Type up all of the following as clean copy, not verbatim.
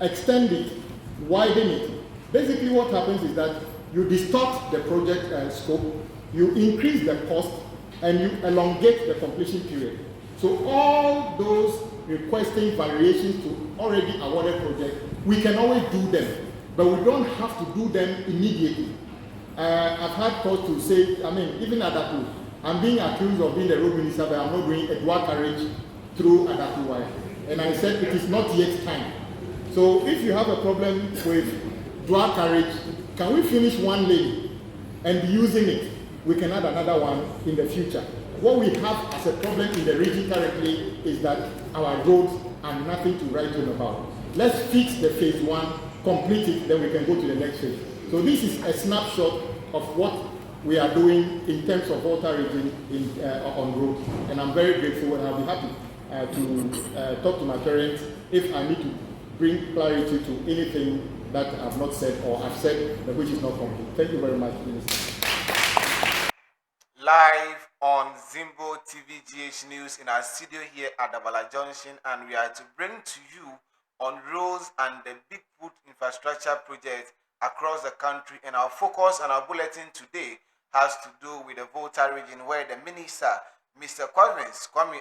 extend it, widen it. Basically what happens is that you distort the project scope, you increase the cost, and you elongate the completion period. So all those requesting variations to already awarded projects, we can always do them, but we don't have to do them immediately. I've had calls to say, even Adapu, I'm being accused of being the road minister, but I'm not doing a dual carriage through Adapu. And I said, it is not yet time. So if you have a problem with dual carriage, can we finish one lane and be using it? We can add another one in the future. What we have as a problem in the region currently is that our roads are nothing to write home about. Let's fix the phase one, complete it, then we can go to the next phase. So this is a snapshot of what we are doing in terms of Volta region on roads. And I'm very grateful, and I'll be happy to talk to my parents if I need to bring clarity to anything that I've not said or I've said but which is not complete. Thank you very much, Minister. Live on Zimbo TV GH News in our studio here at Dabala Junction, and we are to bring to you on roads and the big food infrastructure projects across the country. And our focus on our bulletin today has to do with the Volta region, where the Minister, Mr. Kwame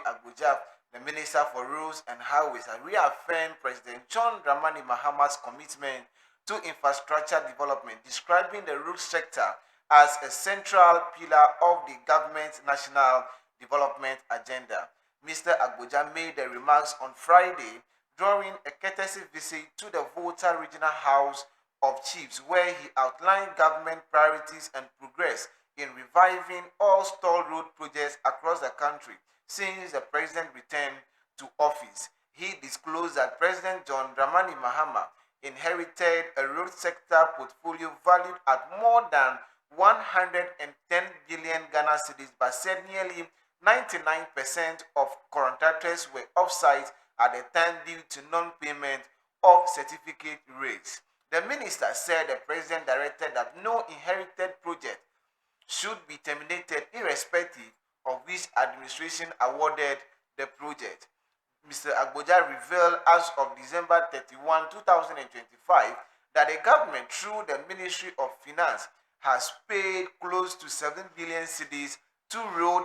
Agbodza, the Minister for Roads and Highways, has reaffirmed President John Dramani Mahama's commitment to infrastructure development, describing the road sector as a central pillar of the government's national development agenda. Mr. Agbodza made the remarks on Friday during a courtesy visit to the Volta Regional House of Chiefs, where he outlined government priorities and progress in reviving all stalled road projects across the country since the president returned to office. He disclosed that President John Dramani Mahama inherited a road sector portfolio valued at more than 110 billion Ghana cedis, but said nearly 99% of contractors were offsite at the time due to non-payment of certificate rates. The minister said the president directed that no inherited project should be terminated irrespective of which administration awarded the project. Mr. Agbodza revealed as of December 31, 2025, that the government, through the Ministry of Finance, has paid close to 7 billion cedis to road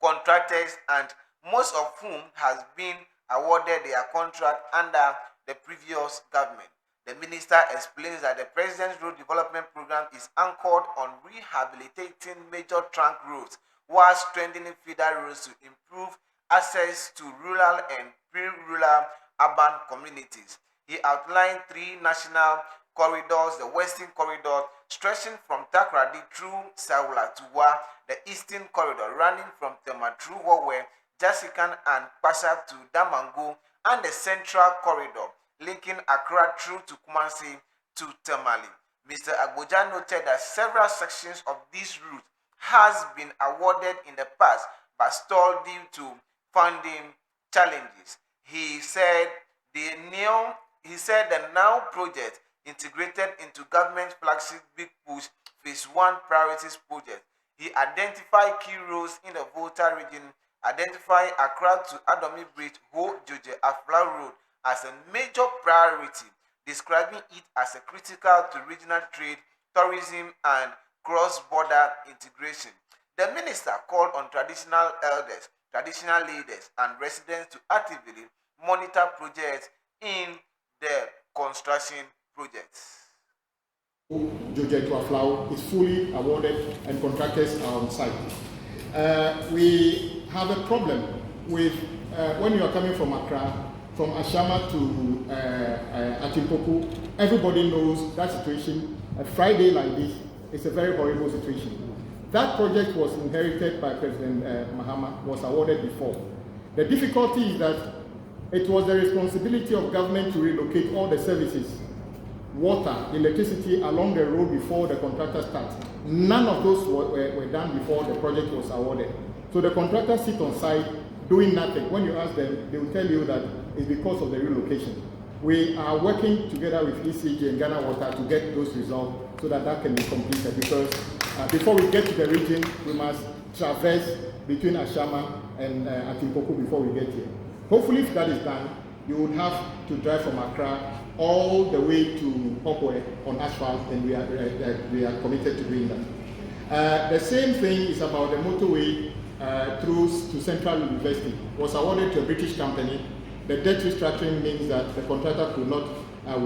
contractors, and most of whom has been awarded their contract under the previous government. The minister explains that the president's road development program is anchored on rehabilitating major trunk roads while strengthening feeder roads to improve access to rural and pre-rural urban communities. He outlined 3 national corridors: the Western Corridor stretching from Takrady through Sawula to Wa, the Eastern Corridor running from Tema through Wawe, Jasikan and Pasha to Damango, and the Central Corridor linking Accra through to Kumasi to Tamale. Mr. Agbodza noted that several sections of this route has been awarded in the past but stalled due to funding challenges. He said the now project integrated into government flagship Big Push Phase 1 priorities project. He identified key roads in the Volta region, identifying Accra-Adomi Bridge-Ho-Aflao Road as a major priority, describing it as a critical to regional trade, tourism, and cross-border integration. The minister called on traditional elders, traditional leaders, and residents to actively monitor projects in the construction projects. Ho-Aflao is fully awarded and contractors are on site. We have a problem with when you are coming from Accra, from Ashama to Atimpoku. Everybody knows that situation. A Friday like this is a very horrible situation. That project was inherited by President Mahama, was awarded before. The difficulty is that it was the responsibility of government to relocate all the services, water, electricity along the road before the contractor starts. None of those were done before the project was awarded. So the contractors sit on site doing nothing. When you ask them, they will tell you that it's because of the relocation. We are working together with ECG and Ghana Water to get those resolved so that that can be completed, because before we get to the region, we must traverse between Ashama and Atimpoku before we get here. Hopefully if that is done, you would have to drive from Accra all the way to Okwe on asphalt, and we are committed to doing that. The same thing is about the motorway through to Central University. It was awarded to a British company. The debt restructuring means that the contractor could not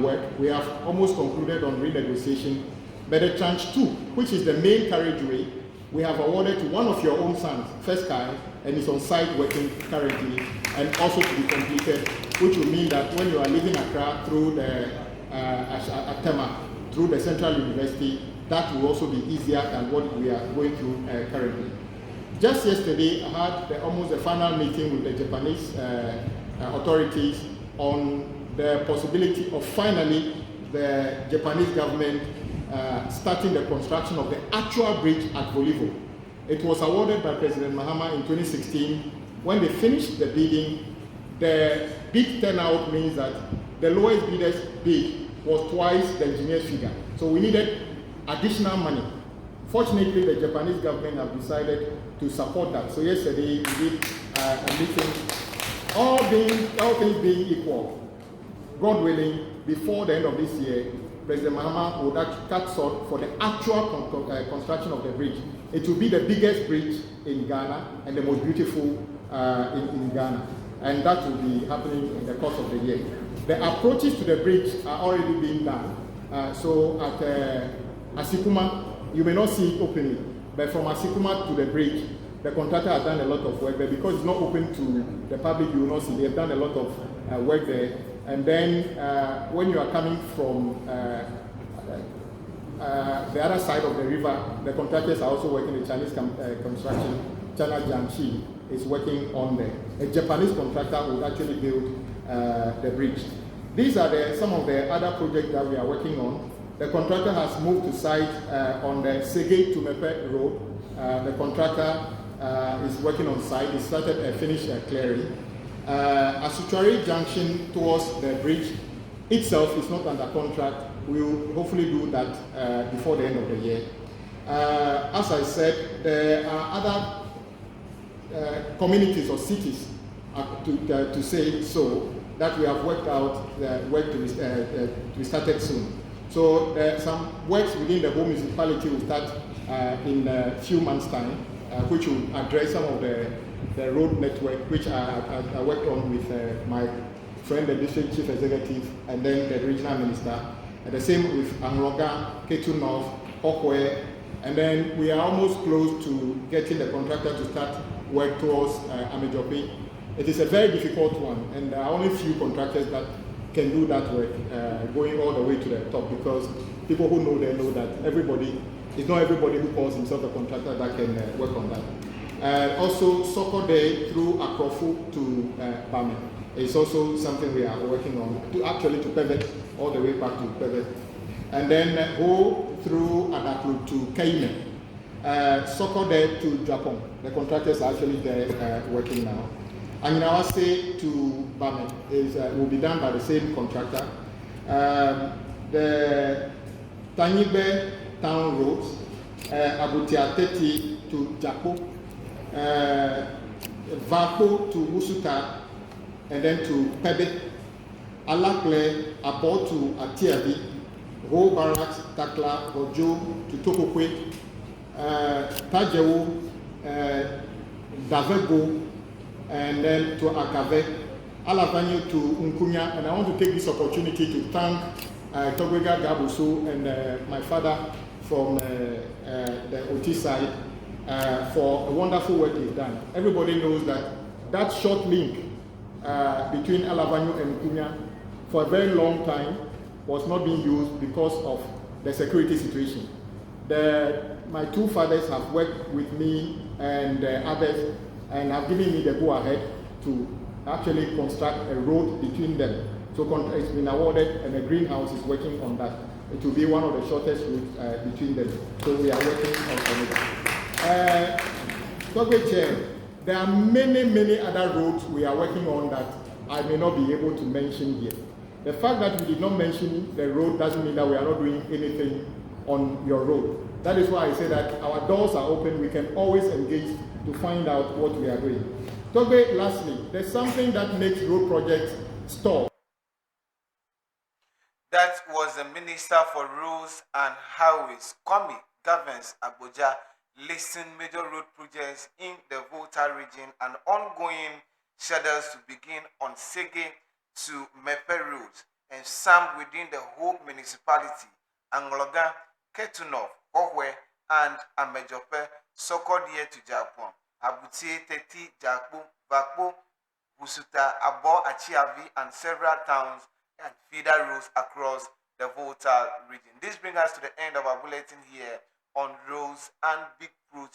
work. We have almost concluded on renegotiation. But the tranche 2, which is the main carriageway, we have awarded to one of your own sons, First Kai, and is on site working currently, and also to be completed, which will mean that when you are leaving Accra through the Atema, through the Central University, that will also be easier than what we are going through currently. Just yesterday, I had almost a final meeting with the Japanese authorities on the possibility of finally the Japanese government starting the construction of the actual bridge at Volivo. It was awarded by President Mahama in 2016. When they finished the bidding, the bid turnout means that the lowest bidder's bid was twice the engineer's figure. So we needed additional money. Fortunately, the Japanese government have decided to support that. So yesterday we did a meeting. All things being equal, God willing, before the end of this year, President Mahama would cut short for the actual construction of the bridge. It will be the biggest bridge in Ghana and the most beautiful in Ghana. And that will be happening in the course of the year. The approaches to the bridge are already being done. So at Asikuma, you may not see it openly, but from Asikuma to the bridge, the contractor has done a lot of work there. Because it's not open to the public, you will not see. They have done a lot of work there. And then when you are coming from the other side of the river, the contractors are also working. The Chinese construction, China Jiangxi, is working on there. A Japanese contractor will actually build the bridge. These are some of the other projects that we are working on. The contractor has moved to site on the Sege to Mepe Road. The contractor is working on site. He started finished clearing. Asuchari Junction towards the bridge itself is not under contract. We will hopefully do that before the end of the year. As I said, there are other communities or cities, to say so, that we have worked out work to be started soon. So some works within the whole municipality will start in a few months' time, which will address some of the road network, which I worked on with my friend, the district chief executive, and then the regional minister. And the same with Anroga, Ketu North, Okwe, and then we are almost close to getting the contractor to start work towards Amejope. It is a very difficult one, and there are only few contractors that can do that work, going all the way to the top, because people who know, they know that it's not everybody who calls himself a contractor that can work on that. Also, Sokode through Akrofu to Bame is also something we are working on, to pivot all the way back to pivot. And then go through Adaklu to Kaime. Sokode to Japan. The contractors are actually there working now. Anyinawase to Bame will be done by the same contractor. The Tanyibe Town Roads, Abutiateti to Japo, Vako to Musuta, and then to Pebe, Alakle, Abo to Atiabi, Ho Barracks, Takla, Gojo to Tokokwe, Tajewo, Davego, and then to Akave, Alavanyo to Nkunya. And I want to take this opportunity to thank Togwega Gabuso and my father from the OT side for a wonderful work they've done. Everybody knows that short link between Alavanyo and Nkunya for a very long time was not being used because of the security situation. My two fathers have worked with me and others and have given me the go-ahead to actually construct a road between them. So it's been awarded, and the greenhouse is working on that. It will be one of the shortest routes between them. So we are working on it. There are many other roads we are working on that I may not be able to mention here. The fact that we did not mention the road doesn't mean that we are not doing anything on your road. That is why I say that our doors are open. We can always engage to find out what we are doing. Togbe, lastly, there's something that makes road projects store. That was the Minister for Roads and Highways, Kwame Agbodza, listing major road projects in the Volta region and ongoing schedules to begin on Sege to Mepe roads and some within the whole municipality, Angloga, Ketunov, Ohwe, and Amejope, Sokodie to Japan, Abutie, Teti, Jakbo, Bakbo, Busuta, Abo, Achiavi, and several towns and feeder roads across the Volta region. This brings us to the end of our bulletin here on roads and big road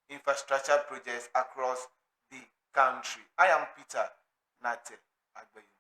infrastructure projects across the country. I am Peter Nate Agbeyu.